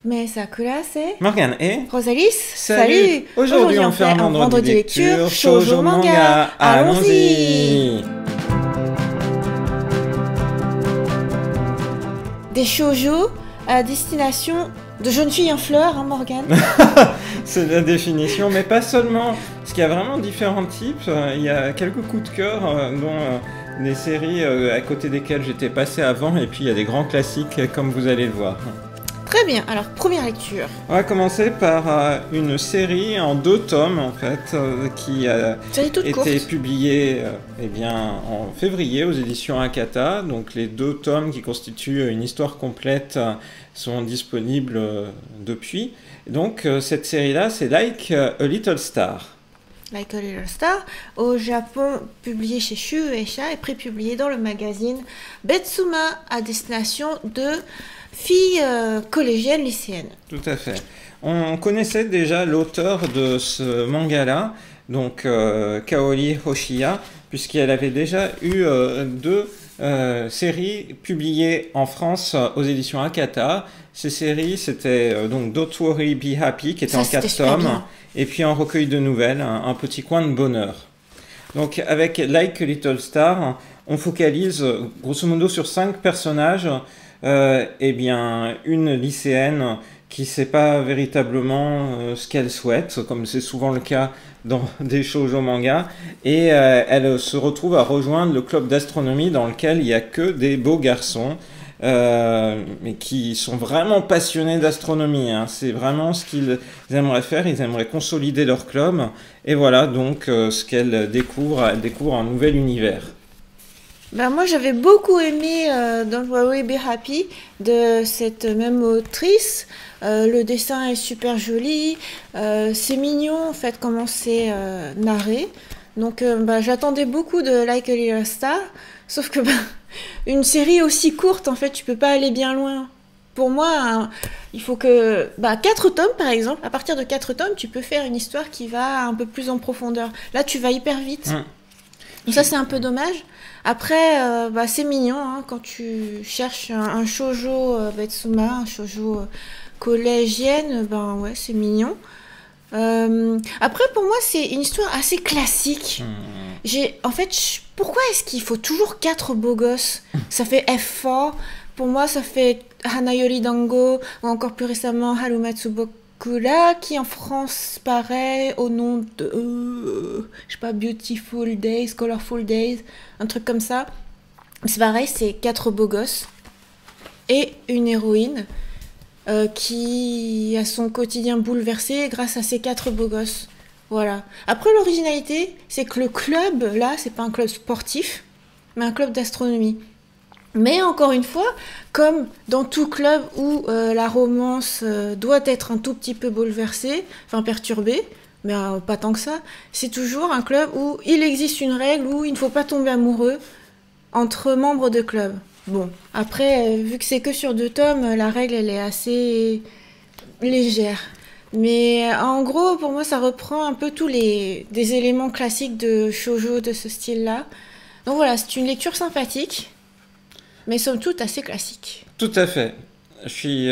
Mais Sakura, c'est Morgane et Rosalis. salut. Aujourd'hui on fait un vendredi lecture shoujo manga. Allons-y. Des shoujo à destination de jeunes filles en fleurs, hein, Morgane. C'est la définition, mais pas seulement. Parce qu'il y a vraiment différents types. Il y a quelques coups de cœur, dont des séries à côté desquelles j'étais passé avant, et puis il y a des grands classiques comme vous allez le voir. Très bien, alors première lecture. On va commencer par une série en 2 tomes en fait, qui a été publiée en février aux éditions Akata. Donc les 2 tomes qui constituent une histoire complète sont disponibles depuis. Donc cette série-là, c'est Like a Little Star. Like a Little Star, au Japon, publié chez Shueisha et prépublié dans le magazine Betsuma à destination de filles collégiennes, lycéennes. Tout à fait. On connaissait déjà l'auteur de ce manga-là, donc Kaori Hoshiya, puisqu'elle avait déjà eu 2 séries publiées en France aux éditions Akata. Ces séries, c'était donc Don't Worry Be Happy, qui était en 4 tomes, et puis un recueil de nouvelles, un petit coin de bonheur. Donc avec Like a Little Star, on focalise grosso modo sur 5 personnages. Une lycéenne qui ne sait pas véritablement ce qu'elle souhaite, comme c'est souvent le cas dans des shoujo manga, et elle se retrouve à rejoindre le club d'astronomie dans lequel il n'y a que des beaux garçons, mais qui sont vraiment passionnés d'astronomie, hein. C'est vraiment ce qu'ils aimeraient faire, ils aimeraient consolider leur club, et voilà donc ce qu'elle découvre, elle découvre un nouvel univers. Ben moi j'avais beaucoup aimé Don't Worry Be Happy de cette même autrice. Le dessin est super joli, c'est mignon en fait comment c'est narré. Donc j'attendais beaucoup de Like a Little Star, sauf que une série aussi courte en fait tu peux pas aller bien loin. Pour moi, il faut que 4 tomes par exemple, à partir de 4 tomes tu peux faire une histoire qui va un peu plus en profondeur. Là tu vas hyper vite. Donc ça c'est un peu dommage. Après, c'est mignon hein, quand tu cherches un shoujo Betsuma, un shoujo collégienne, ouais, c'est mignon. Après, pour moi, c'est une histoire assez classique. Pourquoi est-ce qu'il faut toujours 4 beaux gosses? Ça fait F4. Pour moi, ça fait Hanayori Dango, ou encore plus récemment Harumatsu Bokura, qui en France paraît au nom de, je sais pas, Beautiful Days, Colorful Days, un truc comme ça. C'est pareil, c'est 4 beaux gosses et une héroïne qui a son quotidien bouleversé grâce à ces 4 beaux gosses. Voilà. Après, l'originalité, c'est que le club, là, c'est pas un club sportif, mais un club d'astronomie. Mais encore une fois, comme dans tout club où la romance doit être un tout petit peu bouleversée, enfin perturbée, mais pas tant que ça, c'est toujours un club où il existe une règle où il ne faut pas tomber amoureux entre membres de club. Bon, après, vu que c'est que sur 2 tomes, la règle elle est assez légère. Mais en gros, pour moi, ça reprend un peu des éléments classiques de shoujo de ce style-là. Donc voilà, c'est une lecture sympathique. Mais somme toute assez classique. Tout à fait. Je suis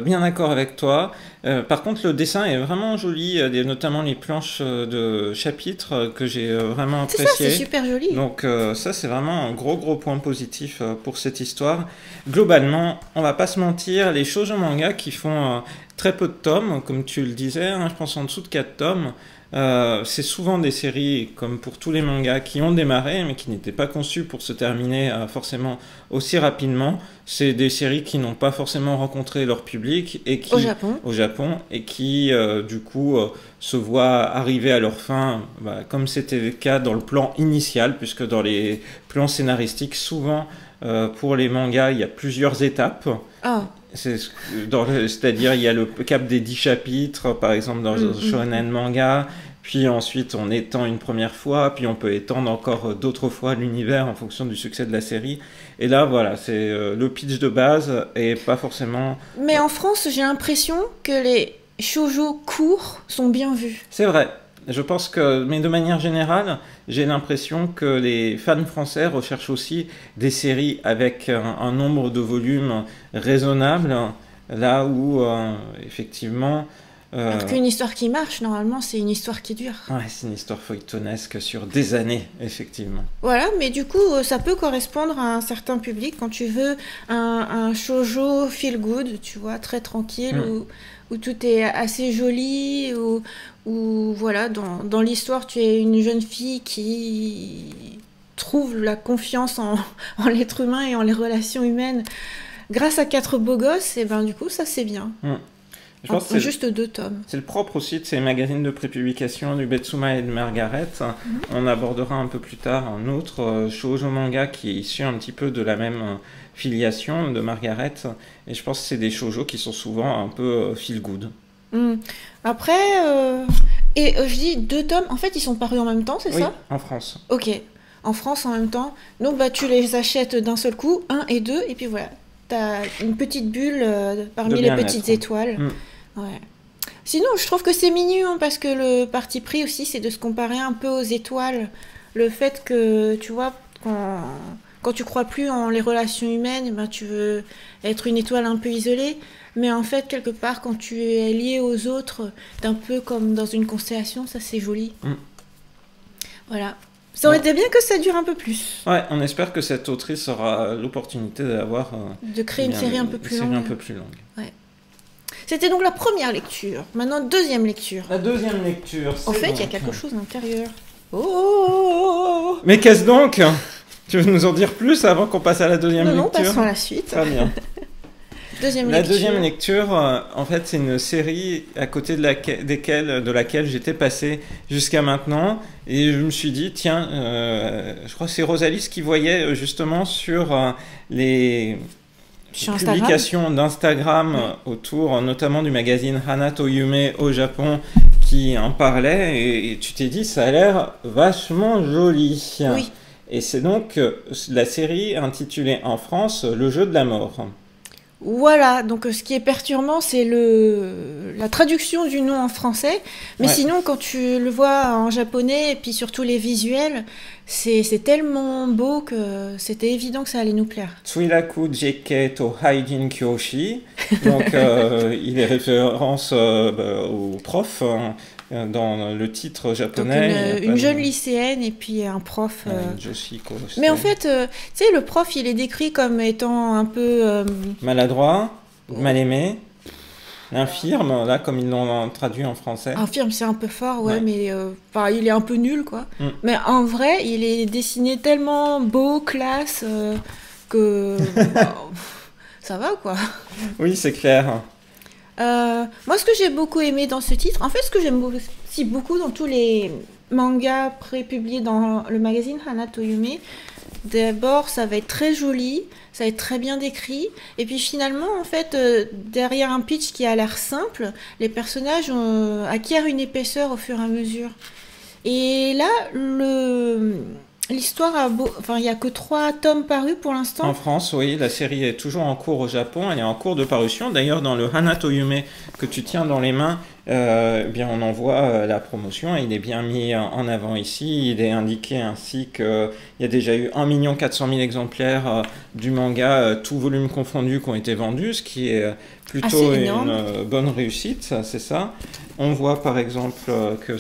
bien d'accord avec toi. Par contre, le dessin est vraiment joli, notamment les planches de chapitres que j'ai vraiment appréciées. C'est ça, c'est super joli. Donc ça, c'est vraiment un gros point positif pour cette histoire. Globalement, on va pas se mentir, les shoujo manga qui font très peu de tomes, comme tu le disais, hein, je pense en dessous de 4 tomes, c'est souvent des séries, comme pour tous les mangas, qui ont démarré, mais qui n'étaient pas conçues pour se terminer forcément aussi rapidement. C'est des séries qui n'ont pas forcément rencontré leur public, et qui, au Japon, et qui, du coup, se voient arriver à leur fin, comme c'était le cas dans le plan initial, puisque dans les plans scénaristiques, souvent, pour les mangas, il y a plusieurs étapes. C'est-à-dire il y a le cap des 10 chapitres, par exemple dans Shonen Manga, puis ensuite on étend une première fois, puis on peut étendre encore d'autres fois l'univers en fonction du succès de la série. Et là voilà, c'est le pitch de base et pas forcément... Mais en France, j'ai l'impression que les shoujo courts sont bien vus. C'est vrai. Je pense que, mais de manière générale, j'ai l'impression que les fans français recherchent aussi des séries avec un nombre de volumes raisonnable, là où effectivement... Alors qu'une histoire qui marche, normalement, c'est une histoire qui dure. Ouais, c'est une histoire feuilletonesque sur des années, effectivement. Voilà, mais du coup, ça peut correspondre à un certain public quand tu veux un shoujo feel good, tu vois, très tranquille, où tout est assez joli, où voilà, dans l'histoire, tu es une jeune fille qui trouve la confiance en l'être humain et en les relations humaines grâce à 4 beaux gosses, et ben du coup, ça c'est bien. Je pense que c'est juste 2 tomes. C'est le propre aussi de ces magazines de prépublication du Betsuma et de Margaret. On abordera un peu plus tard un autre shoujo manga qui est issu un petit peu de la même filiation de Margaret. Et je pense que c'est des shoujo qui sont souvent un peu feel good. Après, je dis 2 tomes, en fait ils sont parus en même temps, c'est ça? En France. Ok, en France en même temps. Donc bah, tu les achètes d'un seul coup, 1 et 2, et puis voilà. T'as une petite bulle parmi les petites étoiles. Ouais. Sinon, je trouve que c'est mignon parce que le parti pris aussi, c'est de se comparer un peu aux étoiles. Le fait que, tu vois, quand tu crois plus en les relations humaines, ben, tu veux être une étoile un peu isolée. Mais en fait, quelque part, quand tu es lié aux autres, t'es un peu comme dans une constellation, ça c'est joli. Voilà. Ça aurait été bien que ça dure un peu plus. Ouais, on espère que cette autrice aura l'opportunité d'avoir... de créer une série un peu plus longue. Ouais. C'était donc la première lecture. Maintenant, deuxième lecture. La deuxième lecture, en fait, il y a quelque chose à l'intérieur. Oh! Mais qu'est-ce donc? Tu veux nous en dire plus avant qu'on passe à la deuxième lecture? Non, passons à la suite. Très bien. La deuxième lecture, en fait, c'est une série à côté de laquelle j'étais passé jusqu'à maintenant. Et je me suis dit, tiens, je crois que c'est Rosalis qui voyait justement sur les publications d'Instagram autour notamment du magazine Hana to Yume au Japon qui en parlait. Et tu t'es dit, ça a l'air vachement joli. Oui. Et c'est donc la série intitulée en France Le jeu de la mort. Voilà, donc ce qui est perturbant, c'est la traduction du nom en français. Mais sinon, quand tu le vois en japonais, et puis surtout les visuels, c'est tellement beau que c'était évident que ça allait nous plaire. Tsuiraku Jeke to Haijin Kyoshi. Donc, il est référence au prof. Dans le titre japonais. Donc une jeune lycéenne et puis un prof. Mais en fait, tu sais, le prof, il est décrit comme étant un peu... maladroit, mal aimé, infirme, là, comme ils l'ont traduit en français. Infirme, c'est un peu fort, mais il est un peu nul, quoi. Mais en vrai, il est dessiné tellement beau, classe, que ça va, quoi. Oui, c'est clair. Moi, ce que j'ai beaucoup aimé dans ce titre, en fait, ce que j'aime aussi beaucoup dans tous les mangas prépubliés dans le magazine Hana to Yume, d'abord, ça va être très joli, ça va être très bien décrit, et puis finalement, en fait, derrière un pitch qui a l'air simple, les personnages acquièrent une épaisseur au fur et à mesure. Et là, l'histoire il n'y a que 3 tomes parus pour l'instant. En France, oui, la série est toujours en cours au Japon, elle est en cours de parution. D'ailleurs, dans le Hana to Yume que tu tiens dans les mains, bien, on en voit la promotion, il est bien mis en avant ici. Il est indiqué ainsi qu'il y a déjà eu 1 400 000 exemplaires du manga, tout volume confondu, qui ont été vendus, ce qui est plutôt une bonne réussite, c'est ça. On voit par exemple que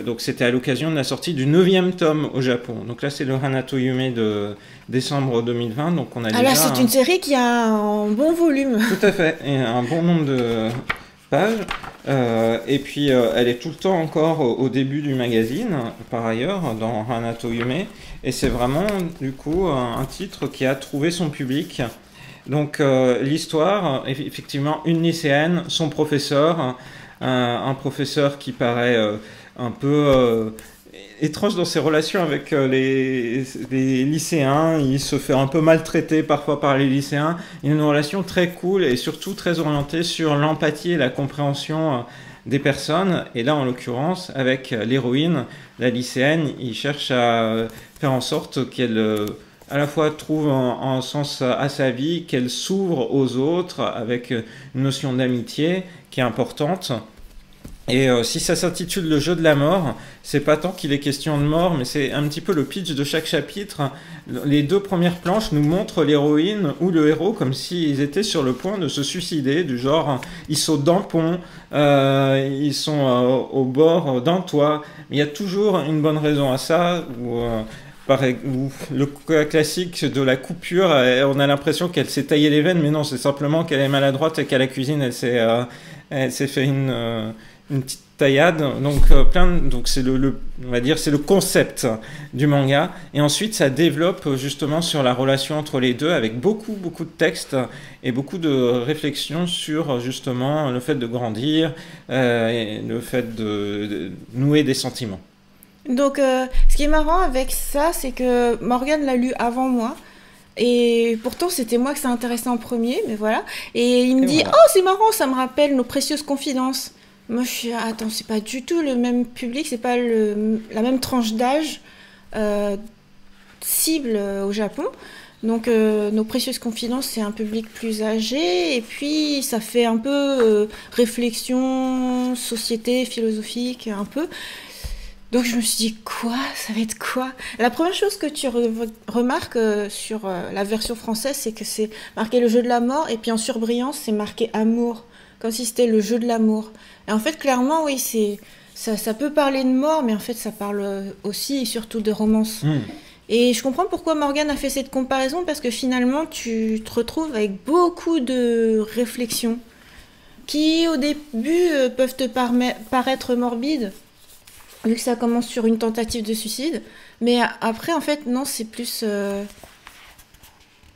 donc c'était à l'occasion de la sortie du 9e tome au Japon. Donc là, c'est le Hana to Yume de décembre 2020. Donc on a là, c'est une série qui a un bon volume. Tout à fait, et un bon nombre de pages. Et puis, elle est tout le temps encore au début du magazine, par ailleurs, dans Hana to Yume. Et c'est vraiment, du coup, un titre qui a trouvé son public. Donc, l'histoire, effectivement, une lycéenne, son professeur, un professeur qui paraît un peu étrange dans ses relations avec les lycéens. Il se fait un peu maltraiter parfois par les lycéens. Il a une relation très cool et surtout très orientée sur l'empathie et la compréhension des personnes. Et là, en l'occurrence, avec l'héroïne, la lycéenne, il cherche à faire en sorte qu'elle à la fois trouve un sens à sa vie, qu'elle s'ouvre aux autres avec une notion d'amitié qui est importante. Et si ça s'intitule Le jeu de la mort, c'est pas tant qu'il est question de mort, mais c'est un petit peu le pitch de chaque chapitre. Les 2 premières planches nous montrent l'héroïne ou le héros comme s'ils étaient sur le point de se suicider, du genre ils sautent d'un pont, ils sont au bord d'un toit. Mais il y a toujours une bonne raison à ça, ou le cas classique de la coupure, on a l'impression qu'elle s'est taillée les veines, mais non, c'est simplement qu'elle est maladroite et qu'à la cuisine, elle s'est fait une petite taillade. Donc c'est on va dire, c'est le concept du manga. Et ensuite, ça développe justement sur la relation entre les deux, avec beaucoup de textes et beaucoup de réflexions sur justement le fait de grandir, et le fait de nouer des sentiments. Donc, ce qui est marrant avec ça, c'est que Morgane l'a lu avant moi. Et pourtant, c'était moi que ça intéressait en premier, mais voilà. Et il me dit, voilà. Oh, c'est marrant, ça me rappelle nos précieuses confidences. Moi, je suis, attends, c'est pas du tout le même public, c'est pas la même tranche d'âge cible au Japon. Donc, nos précieuses confidences, c'est un public plus âgé, et puis ça fait un peu réflexion, société, philosophique, un peu. Donc je me suis dit, quoi? Ça va être quoi? La première chose que tu remarques sur la version française, c'est que c'est marqué le jeu de la mort, et puis en surbrillance, c'est marqué amour, comme si c'était le jeu de l'amour. Et en fait, clairement, oui, ça peut parler de mort, mais en fait, ça parle aussi et surtout de romance. Et je comprends pourquoi Morgane a fait cette comparaison, parce que finalement, tu te retrouves avec beaucoup de réflexions qui, au début, peuvent te paraître morbides, vu que ça commence sur une tentative de suicide. Mais après, en fait, non, c'est plus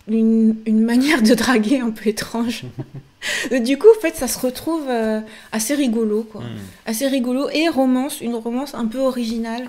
une manière de draguer un peu étrange. Du coup, en fait, ça se retrouve assez rigolo, quoi. Assez rigolo, et une romance un peu originale.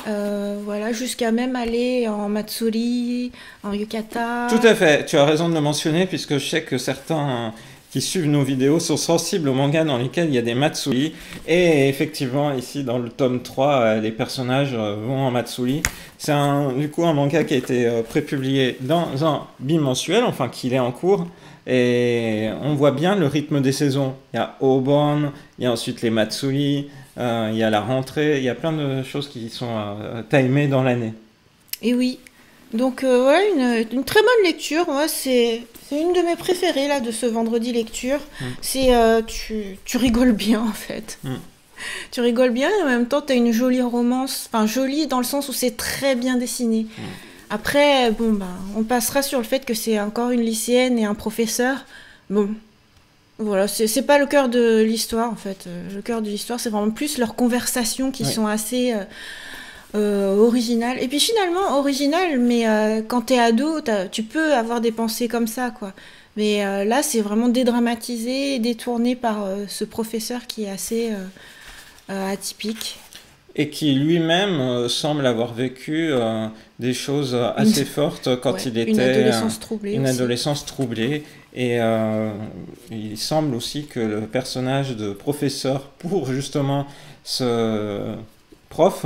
Voilà, jusqu'à même aller en Matsuri, en Yukata. Tout à fait, tu as raison de le mentionner, puisque je sais que certains qui suivent nos vidéos sont sensibles aux mangas dans lesquels il y a des Matsuri. Et effectivement, ici, dans le tome 3, les personnages vont en Matsuri. C'est du coup un manga qui a été prépublié dans un bimensuel, enfin qu'il est en cours. Et on voit bien le rythme des saisons. Il y a Obon, il y a ensuite les Matsuri, il y a la rentrée, il y a plein de choses qui sont timées dans l'année. Et oui. Donc voilà, une très bonne lecture. Moi, c'est une de mes préférées là, de ce vendredi lecture. C'est tu rigoles bien en fait. Tu rigoles bien et en même temps, tu as une jolie romance. Enfin, jolie dans le sens où c'est très bien dessiné. Après, bon, bah, on passera sur le fait que c'est encore une lycéenne et un professeur. Bon, voilà, c'est pas le cœur de l'histoire en fait. Le cœur de l'histoire, c'est vraiment plus leurs conversations qui sont assez originales. Et puis finalement, originales, mais quand t'es ado, tu peux avoir des pensées comme ça, quoi. Mais là, c'est vraiment dédramatisé et détourné par ce professeur qui est assez atypique. Et qui lui-même semble avoir vécu des choses assez fortes quand il était une adolescence troublée. Une adolescence troublée. Et il semble aussi que le personnage de professeur pour justement ce prof,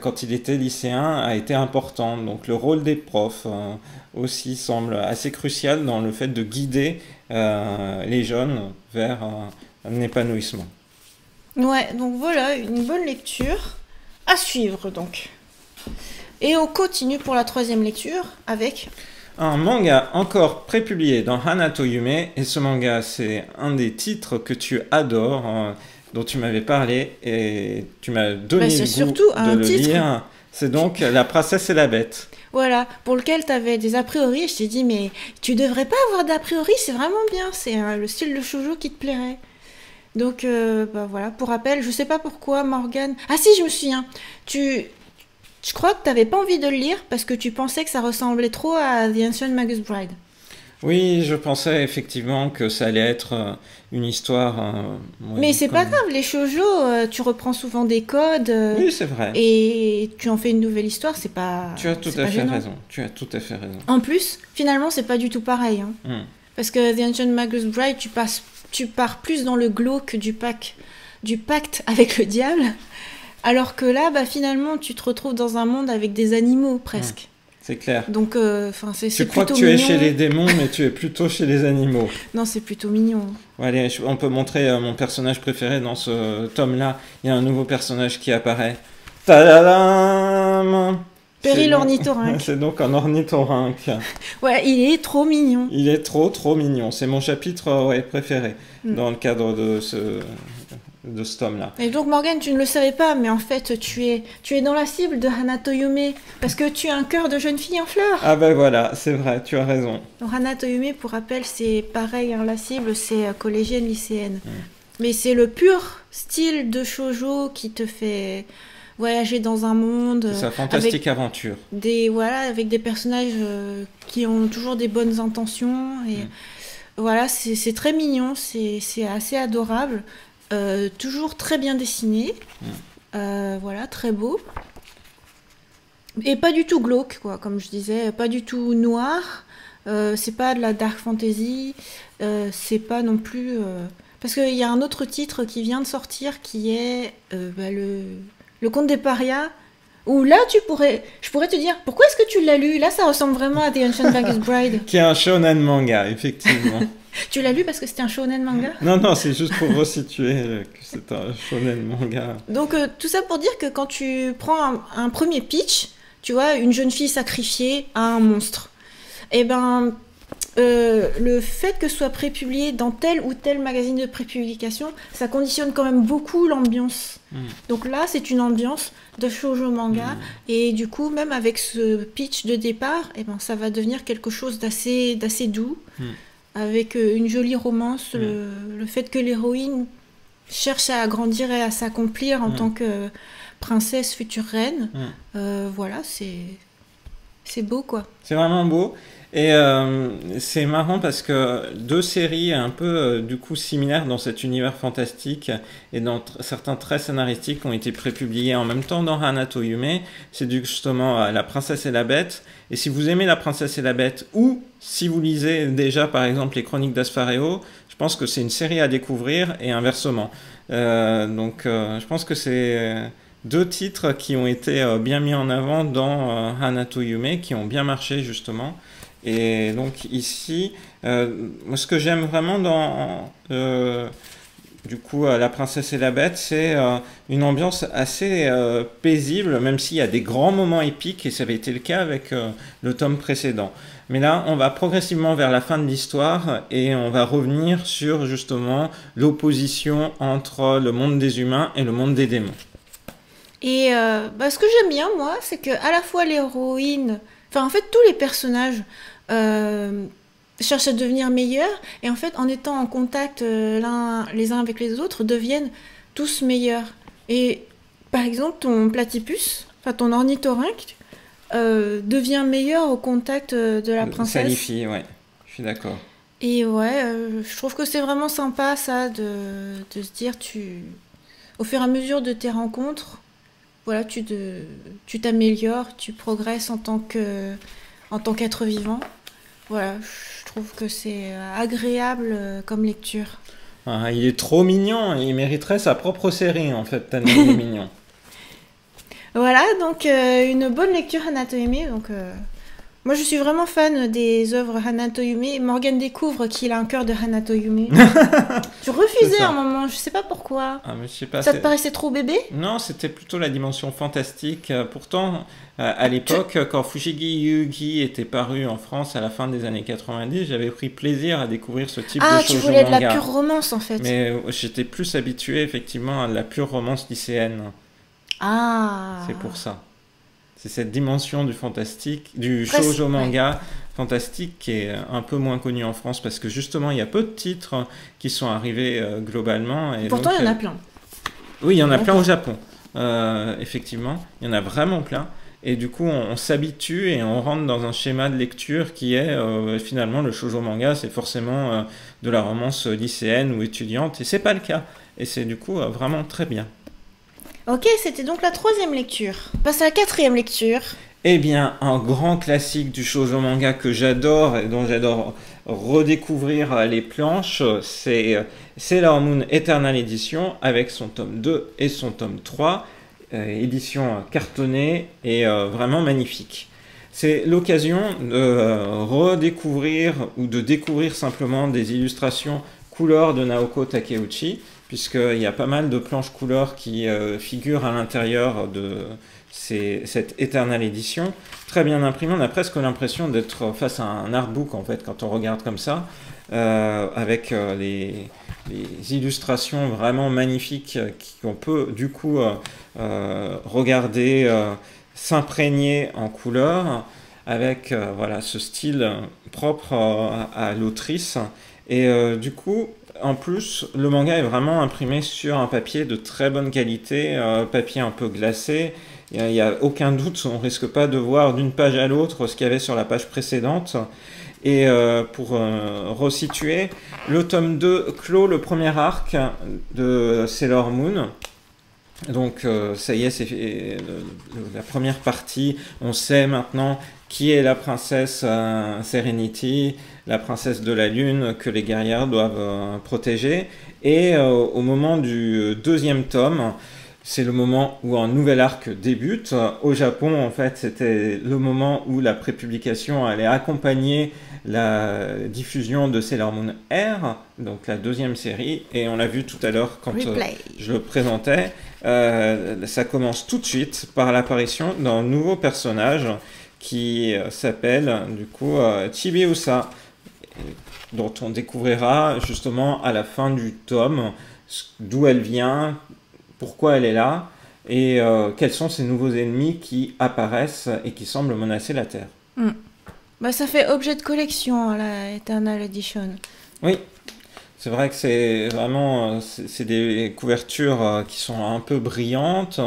quand il était lycéen, a été important. Donc le rôle des profs aussi semble assez crucial dans le fait de guider les jeunes vers un épanouissement. Ouais, donc voilà, une bonne lecture à suivre donc. Et on continue pour la 3e lecture avec un manga encore prépublié dans Hanato Yume, et ce manga c'est un des titres que tu adores, dont tu m'avais parlé et tu m'as donné le goût surtout de le lire. C'est donc La Princesse et la Bête. Voilà, pour lequel tu avais des a priori, et je t'ai dit mais tu devrais pas avoir d'a priori, c'est vraiment bien, c'est le style de shoujo qui te plairait. Donc bah voilà, pour rappel, je sais pas pourquoi Morgane... Ah si, je me souviens. Je crois que t'avais pas envie de le lire parce que tu pensais que ça ressemblait trop à The Ancient Magus Bride. Oui, je pensais effectivement que ça allait être une histoire... mais c'est pas grave, les shoujo, tu reprends souvent des codes. Oui, c'est vrai. Et tu en fais une nouvelle histoire, c'est pas... Tu as tout à fait raison. Tu as tout à fait raison. En plus, finalement, c'est pas du tout pareil. Hein. Parce que The Ancient Magus Bride, tu pars plus dans le glauque du pacte avec le diable, alors que là, bah, finalement, tu te retrouves dans un monde avec des animaux, presque. C'est clair. Donc, enfin, c'est Tu plutôt crois que tu es mignon. chez les démons, mais tu es plutôt chez les animaux. Non, c'est plutôt mignon. Bon, allez, on peut montrer mon personnage préféré dans ce tome-là. Il y a un nouveau personnage qui apparaît. Tadadam! Perry C'est donc- l'ornithorynque. C'est donc un ornithorynque. Ouais, il est trop mignon. Il est trop mignon. C'est mon chapitre ouais, préféré dans le cadre de ce tome-là. Et donc Morgane, tu ne le savais pas, mais en fait, tu es dans la cible de Hanato Yume, parce que tu as un cœur de jeune fille en fleurs. Ah ben voilà, c'est vrai, tu as raison. Donc Hanato Yume, pour rappel, c'est pareil, hein, la cible, c'est collégienne, lycéenne. Mais c'est le pur style de shoujo qui te fait voyager dans un monde C'est sa fantastique aventure. avec des personnages qui ont toujours des bonnes intentions. Et voilà, c'est très mignon, c'est assez adorable. Toujours très bien dessiné. Voilà, très beau. Et pas du tout glauque, quoi, comme je disais, pas du tout noir. C'est pas de la dark fantasy. C'est pas non plus. Parce qu'il y a un autre titre qui vient de sortir qui est le Conte des Parias. Où là, je pourrais te dire, pourquoi est-ce que tu l'as lu? Là, ça ressemble vraiment à The Ancient Blackest Bride. Qui est un shonen manga, effectivement. Tu l'as lu parce que c'était un shonen manga? Non, c'est juste pour resituer que c'est un shonen manga. Donc, tout ça pour dire que quand tu prends un premier pitch, tu vois, une jeune fille sacrifiée à un monstre, et ben, le fait que ce soit prépublié dans tel ou tel magazine de prépublication, ça conditionne quand même beaucoup l'ambiance. Donc là, c'est une ambiance de shoujo manga, et du coup, même avec ce pitch de départ, et ben, ça va devenir quelque chose d'assez doux. Avec une jolie romance, le fait que l'héroïne cherche à grandir et à s'accomplir en tant que princesse, future reine. Voilà, c'est beau, quoi. C'est vraiment beau. Et c'est marrant parce que deux séries un peu du coup similaires dans cet univers fantastique et dans certains traits scénaristiques ont été prépubliés en même temps dans Hanato Yume. C'est justement La Princesse et la Bête. Et si vous aimez La Princesse et la Bête ou si vous lisez déjà par exemple les Chroniques d'Asfareo, je pense que c'est une série à découvrir et inversement. Donc je pense que c'est deux titres qui ont été bien mis en avant dans Hanato Yume, qui ont bien marché justement. Et donc ici, moi ce que j'aime vraiment dans du coup La Princesse et la Bête, c'est une ambiance assez paisible, même s'il y a des grands moments épiques, et ça avait été le cas avec le tome précédent. Mais là, on va progressivement vers la fin de l'histoire et on va revenir sur justement l'opposition entre le monde des humains et le monde des démons. Et ce que j'aime bien, moi, c'est que à la fois l'héroïne, enfin en fait tous les personnages cherchent à devenir meilleurs, et en fait en étant en contact les uns avec les autres, deviennent tous meilleurs. Et par exemple ton platypus, enfin ton ornithorynque, devient meilleur au contact de la princesse. Salifie, ouais, je suis d'accord. Et ouais, je trouve que c'est vraiment sympa ça de se dire au fur et à mesure de tes rencontres, voilà, tu t'améliores, tu progresses en tant qu'être vivant. Voilà, je trouve que c'est agréable comme lecture. Ah, il est trop mignon, il mériterait sa propre série en fait, tellement il est mignon. Voilà, donc une bonne lecture Hanato Yume. Donc, moi je suis vraiment fan des œuvres Hanato Yume. Morgane découvre qu'il a un cœur de Hanato Yume. Tu refusais à un moment, je sais pas pourquoi. Ah, mais je sais pas, ça te paraissait trop bébé? Non, c'était plutôt la dimension fantastique. Pourtant, à l'époque, quand Fushigi Yugi était paru en France à la fin des années 90, j'avais pris plaisir à découvrir ce type de Ah, shoujo tu voulais de la manga. pure romance en fait. Mais j'étais plus habitué effectivement à la pure romance lycéenne. Ah. C'est pour ça. C'est cette dimension du fantastique, du shoujo manga fantastique qui est un peu moins connu en France parce que justement il y a peu de titres qui sont arrivés globalement. Et pourtant donc, il y en a plein. Oui, il y en a plein au Japon. Effectivement, il y en a vraiment plein. Et du coup, on s'habitue et on rentre dans un schéma de lecture qui est finalement le shoujo manga, c'est forcément de la romance lycéenne ou étudiante, et c'est pas le cas. Et c'est du coup vraiment très bien. Ok, c'était donc la 3e lecture. Passe à la 4e lecture. Eh bien, un grand classique du shoujo manga que j'adore et dont j'adore redécouvrir les planches, c'est Sailor Moon Eternal Edition avec son tome 2 et son tome 3, édition cartonnée et vraiment magnifique. C'est l'occasion de redécouvrir ou de découvrir simplement des illustrations couleurs de Naoko Takeuchi, puisqu'il y a pas mal de planches couleurs qui figurent à l'intérieur de cette Eternal Edition. Très bien imprimé, on a presque l'impression d'être face à un artbook en fait quand on regarde comme ça, avec les illustrations vraiment magnifiques qu'on peut du coup regarder, s'imprégner en couleur, avec voilà, ce style propre à l'autrice. Et du coup, en plus, le manga est vraiment imprimé sur un papier de très bonne qualité, papier un peu glacé. Il n'y a aucun doute, on ne risque pas de voir d'une page à l'autre ce qu'il y avait sur la page précédente. Et pour resituer, le tome 2 clôt le premier arc de Sailor Moon. Donc ça y est, c'est la première partie. On sait maintenant qui est la princesse Serenity, la princesse de la lune que les guerrières doivent protéger. Et au moment du deuxième tome, c'est le moment où un nouvel arc débute. Au Japon, en fait, c'était le moment où la prépublication allait accompagner la diffusion de Sailor Moon R, donc la deuxième série. Et on l'a vu tout à l'heure quand je le présentais. Ça commence tout de suite par l'apparition d'un nouveau personnage qui s'appelle du coup Chibiusa, dont on découvrira justement à la fin du tome d'où elle vient, pourquoi elle est là, et quels sont ces nouveaux ennemis qui apparaissent et qui semblent menacer la Terre. Bah, ça fait objet de collection, la Eternal Edition. Oui, c'est vrai que c'est vraiment c'est des couvertures qui sont un peu brillantes.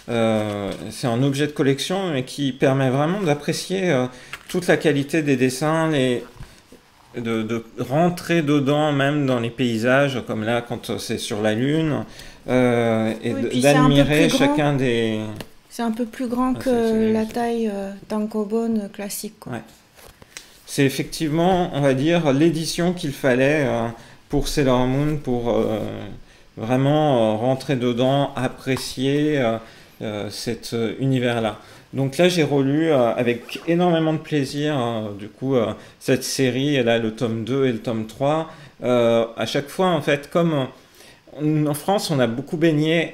C'est un objet de collection, mais qui permet vraiment d'apprécier toute la qualité des dessins, de rentrer dedans, même dans les paysages, comme là, quand c'est sur la Lune, et d'admirer chacun des... C'est un peu plus grand que la taille tankobon classique, quoi. Ouais. C'est effectivement, on va dire, l'édition qu'il fallait pour Sailor Moon, pour vraiment rentrer dedans, apprécier cet univers-là. Donc là, j'ai relu avec énormément de plaisir, du coup, cette série, et là, le tome 2 et le tome 3. À chaque fois, en fait, comme en France, on a beaucoup baigné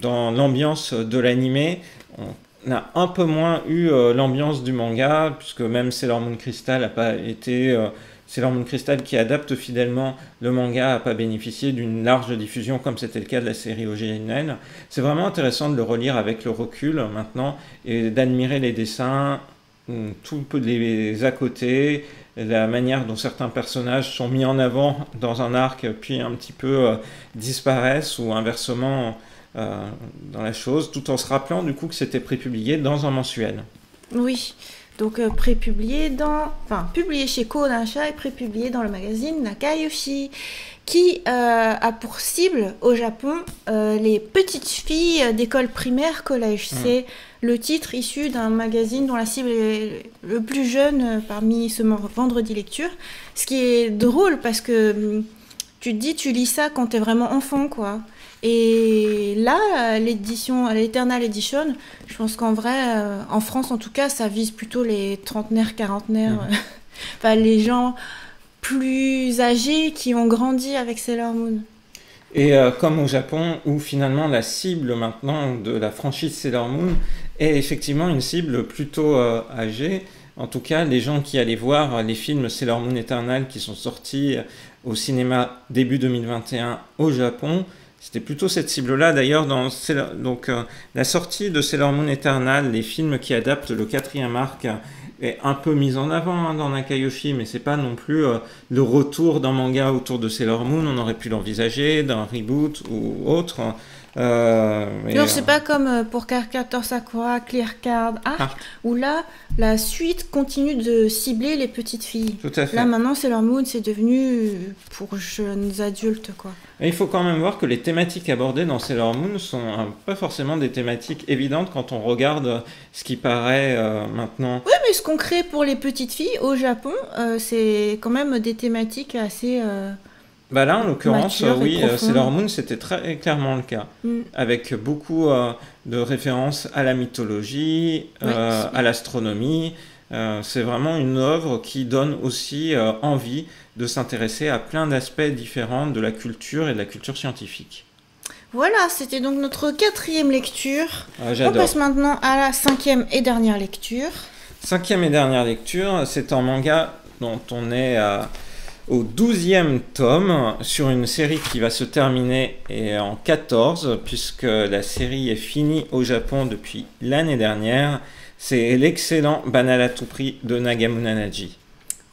dans l'ambiance de l'animé, on a un peu moins eu l'ambiance du manga, puisque même Sailor Moon Crystal n'a pas été... Sailor Moon Crystal, qui adapte fidèlement le manga, n'a pas bénéficié d'une large diffusion comme c'était le cas de la série originelle. C'est vraiment intéressant de le relire avec le recul maintenant et d'admirer les dessins, tout les à côté, la manière dont certains personnages sont mis en avant dans un arc puis un petit peu disparaissent ou inversement dans la chose, tout en se rappelant du coup que c'était prépublié dans un mensuel. Oui. Donc publié chez Kodansha et prépublié dans le magazine Nakayoshi, qui a pour cible au Japon les petites filles d'école primaire, collège. C'est le titre issu d'un magazine dont la cible est le plus jeune parmi ce vendredi lecture. Ce qui est drôle parce que tu te dis, tu lis ça quand t'es vraiment enfant, quoi. Et là, l'Eternal Edition, je pense qu'en vrai, en France en tout cas, ça vise plutôt les trentenaires, quarantenaires, enfin les gens plus âgés qui ont grandi avec Sailor Moon. Et comme au Japon, où finalement la cible maintenant de la franchise Sailor Moon est effectivement une cible plutôt âgée. En tout cas, les gens qui allaient voir les films Sailor Moon Eternal qui sont sortis au cinéma début 2021 au Japon, c'était plutôt cette cible-là. D'ailleurs, la sortie de Sailor Moon Eternal, les films qui adaptent le 4e arc, est un peu mise en avant dans Nakayoshi, mais c'est pas non plus le retour d'un manga autour de Sailor Moon. On aurait pu l'envisager d'un reboot ou autre. Alors c'est pas comme pour Cardcaptor Sakura, Clear Card Arc, où là, la suite continue de cibler les petites filles. Tout à fait. Là maintenant, Sailor Moon, c'est devenu pour jeunes adultes, quoi. Et il faut quand même voir que les thématiques abordées dans Sailor Moon sont pas forcément des thématiques évidentes quand on regarde ce qui paraît maintenant. Oui, mais ce qu'on crée pour les petites filles au Japon, c'est quand même des thématiques assez... Bah là, en l'occurrence, mature et oui, profonde. Sailor Moon, c'était très clairement le cas, avec beaucoup de références à la mythologie, Oui, à l'astronomie. C'est vraiment une œuvre qui donne aussi envie de s'intéresser à plein d'aspects différents de la culture et de la culture scientifique. voilà, c'était donc notre 4e lecture. On J'adore. passe maintenant à la 5e et dernière lecture. 5e et dernière lecture, c'est un manga dont on est au 12e tome sur une série qui va se terminer en 14, puisque la série est finie au Japon depuis l'année dernière. C'est l'excellent Banal à tout prix de Nagamune Nanaji.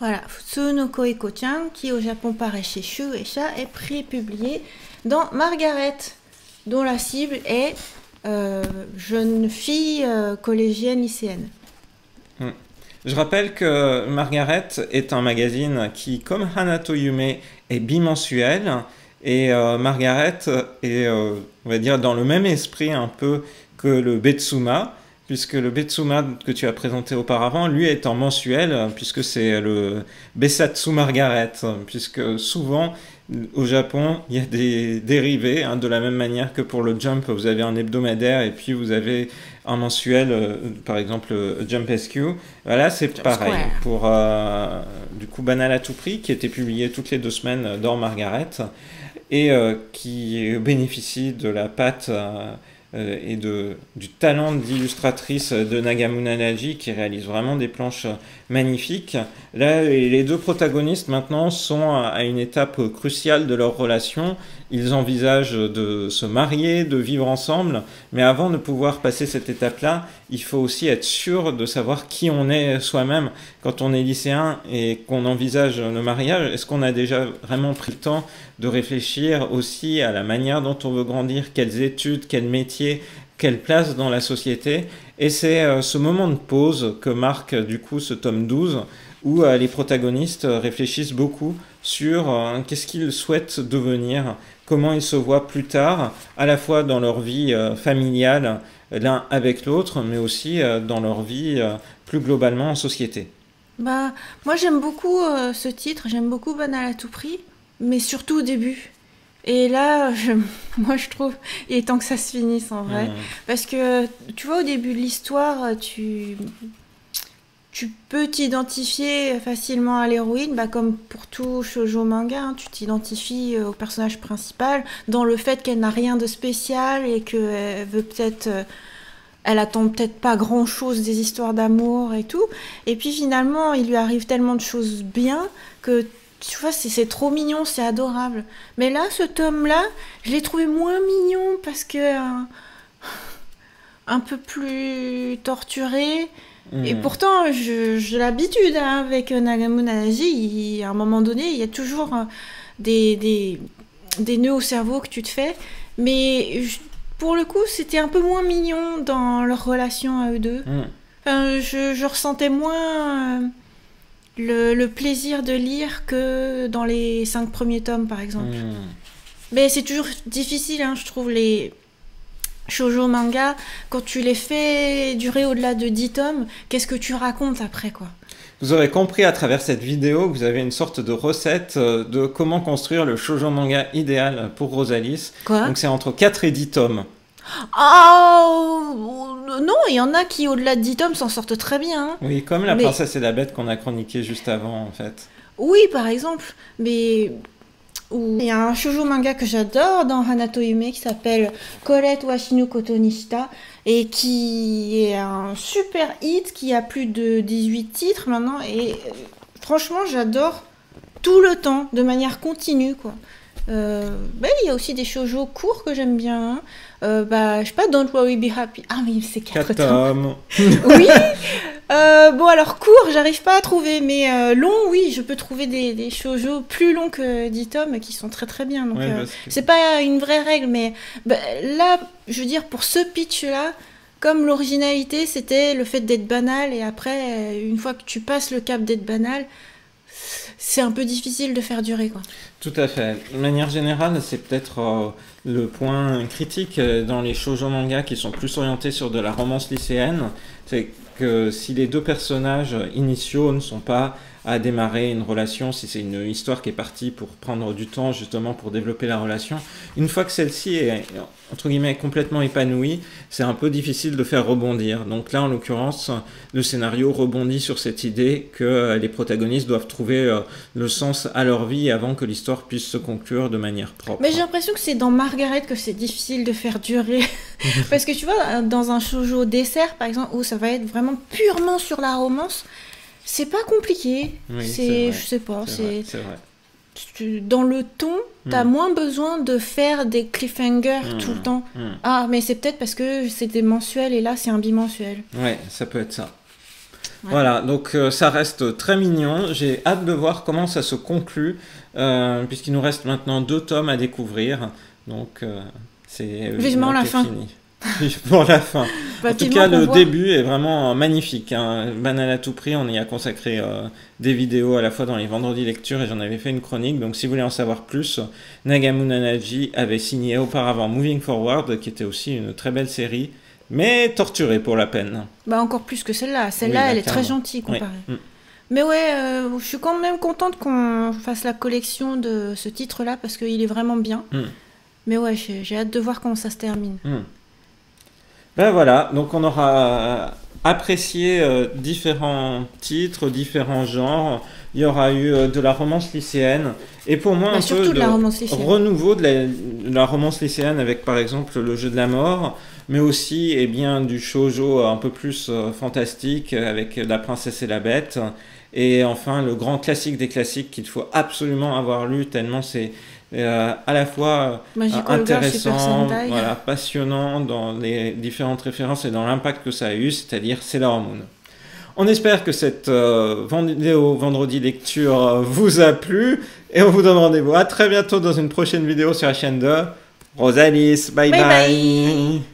Voilà, Futsu no Koiko-chan, qui au Japon paraît chez Shueisha, est publié dans Margaret, dont la cible est jeune fille collégienne lycéenne. Je rappelle que Margaret est un magazine qui, comme Hanato Yume, est bimensuel. Et Margaret est, on va dire, dans le même esprit un peu que le Betsuma, puisque le Betsuma que tu as présenté auparavant, lui, est en mensuel, puisque c'est le Besatsu Margaret, puisque souvent, au Japon, il y a des dérivés, de la même manière que pour le Jump, vous avez un hebdomadaire et puis vous avez un mensuel, par exemple Jump SQ. Voilà, c'est pareil. Square. Pour du coup Banal à tout prix, qui était publié toutes les 2 semaines dans Margaret et qui bénéficie de la patte et du talent d'illustratrice de Nagamune Nanaji, qui réalise vraiment des planches magnifiques. Là, les 2 protagonistes maintenant sont à une étape cruciale de leur relation. Ils envisagent de se marier, de vivre ensemble, mais avant de pouvoir passer cette étape-là, il faut aussi être sûr de savoir qui on est soi-même. Quand on est lycéen et qu'on envisage le mariage, est-ce qu'on a déjà vraiment pris le temps de réfléchir aussi à la manière dont on veut grandir, quelles études, quel métier, quelle place dans la société? Et c'est ce moment de pause que marque du coup ce tome 12, où les protagonistes réfléchissent beaucoup sur qu'est-ce qu'ils souhaitent devenir, comment ils se voient plus tard, à la fois dans leur vie familiale, l'un avec l'autre, mais aussi dans leur vie plus globalement en société. Bah, moi j'aime beaucoup ce titre, j'aime beaucoup Banal à tout prix, mais surtout au début. Et là, moi je trouve, il est temps que ça se finisse en vrai. Parce que, tu vois, au début de l'histoire, tu peux t'identifier facilement à l'héroïne, bah, comme pour tout shoujo manga, hein, tu t'identifies au personnage principal dans le fait qu'elle n'a rien de spécial et qu'elle veut peut-être... elle attend peut-être pas grand-chose des histoires d'amour et tout. Et puis finalement, il lui arrive tellement de choses bien que, tu vois, c'est trop mignon, c'est adorable. Mais là, ce tome-là, je l'ai trouvé moins mignon parce que... un peu plus torturé. Et pourtant, j'ai l'habitude avec Nagamune Nanaji, à un moment donné, il y a toujours des nœuds au cerveau que tu te fais. Mais pour le coup, c'était un peu moins mignon dans leur relation à eux deux. Enfin, je ressentais moins le plaisir de lire que dans les 5 premiers tomes, par exemple. Mais c'est toujours difficile, hein, je trouve, les shoujo manga, quand tu les fais durer au-delà de 10 tomes, qu'est-ce que tu racontes après, quoi? Vous aurez compris à travers cette vidéo que vous avez une sorte de recette de comment construire le shoujo manga idéal pour Rosalis. Quoi? Donc c'est entre 4 et 10 tomes. Oh non, il y en a qui, au-delà de 10 tomes, s'en sortent très bien. Hein. Oui, comme La Princesse et la Bête qu'on a chroniqué juste avant, en fait. Oui, par exemple. Mais il y a un shoujo manga que j'adore dans Hanato Yume qui s'appelle Colette Washinu Kotonishita et qui est un super hit qui a plus de 18 titres maintenant. Et franchement, j'adore tout le temps, de manière continue, quoi. Il y a aussi des shoujo courts que j'aime bien. Je sais pas, Don't Worry Be Happy. Ah oui, c'est 4 tomes. Oui. Bon, alors court, j'arrive pas à trouver, mais long, oui, je peux trouver des shoujo plus longs que 10 tomes qui sont très très bien. Donc, c'est pas une vraie règle, mais là, je veux dire, pour ce pitch-là, comme l'originalité, c'était le fait d'être banal, et après, une fois que tu passes le cap d'être banal, c'est un peu difficile de faire durer, quoi. Tout à fait. De manière générale, c'est peut-être le point critique dans les shoujo manga qui sont plus orientés sur de la romance lycéenne. C'est que si les 2 personnages initiaux ne sont pas à démarrer une relation, si c'est une histoire qui est partie pour prendre du temps justement pour développer la relation. Une fois que celle-ci est entre guillemets complètement épanouie, c'est un peu difficile de faire rebondir. Donc là, en l'occurrence, le scénario rebondit sur cette idée que les protagonistes doivent trouver le sens à leur vie avant que l'histoire puisse se conclure de manière propre. Mais j'ai l'impression que c'est dans Margaret que c'est difficile de faire durer. Parce que tu vois, dans un shoujo dessert, par exemple, où ça va être vraiment purement sur la romance, c'est pas compliqué. Oui, c'est, je sais pas, c'est vrai. Dans le ton, t'as moins besoin de faire des cliffhangers tout le temps. Ah, mais c'est peut-être parce que c'est des mensuels et là c'est un bimensuel. Ouais, ça peut être ça. Ouais. Voilà, donc ça reste très mignon. J'ai hâte de voir comment ça se conclut, puisqu'il nous reste maintenant 2 tomes à découvrir. Donc c'est vivement la fin. Fini. Pour la fin. En tout cas, le début est vraiment magnifique. Hein. Banal à tout prix, on y a consacré des vidéos à la fois dans les vendredis lecture et j'en avais fait une chronique. Donc, si vous voulez en savoir plus, Nagamu Nanaji avait signé auparavant Moving Forward, qui était aussi une très belle série, mais torturée pour la peine. Bah, encore plus que celle-là. Celle-là, oui, elle est très gentille comparée. Oui. Mais ouais, je suis quand même contente qu'on fasse la collection de ce titre-là parce qu'il est vraiment bien. Mais ouais, j'ai hâte de voir comment ça se termine. Ben voilà, donc on aura apprécié différents titres, différents genres. Il y aura eu de la romance lycéenne. Et pour moi, un peu de renouveau de la romance lycéenne avec par exemple le jeu de la mort, mais aussi du shoujo un peu plus fantastique avec La princesse et la bête. Et enfin, le grand classique des classiques qu'il faut absolument avoir lu tellement c'est à la fois intéressant, voilà, passionnant dans les différentes références et dans l'impact que ça a eu, c'est-à-dire Sailor Moon. On espère que cette vidéo vendredi lecture vous a plu et on vous donne rendez-vous à très bientôt dans une prochaine vidéo sur la chaîne de Rosalis. Bye bye.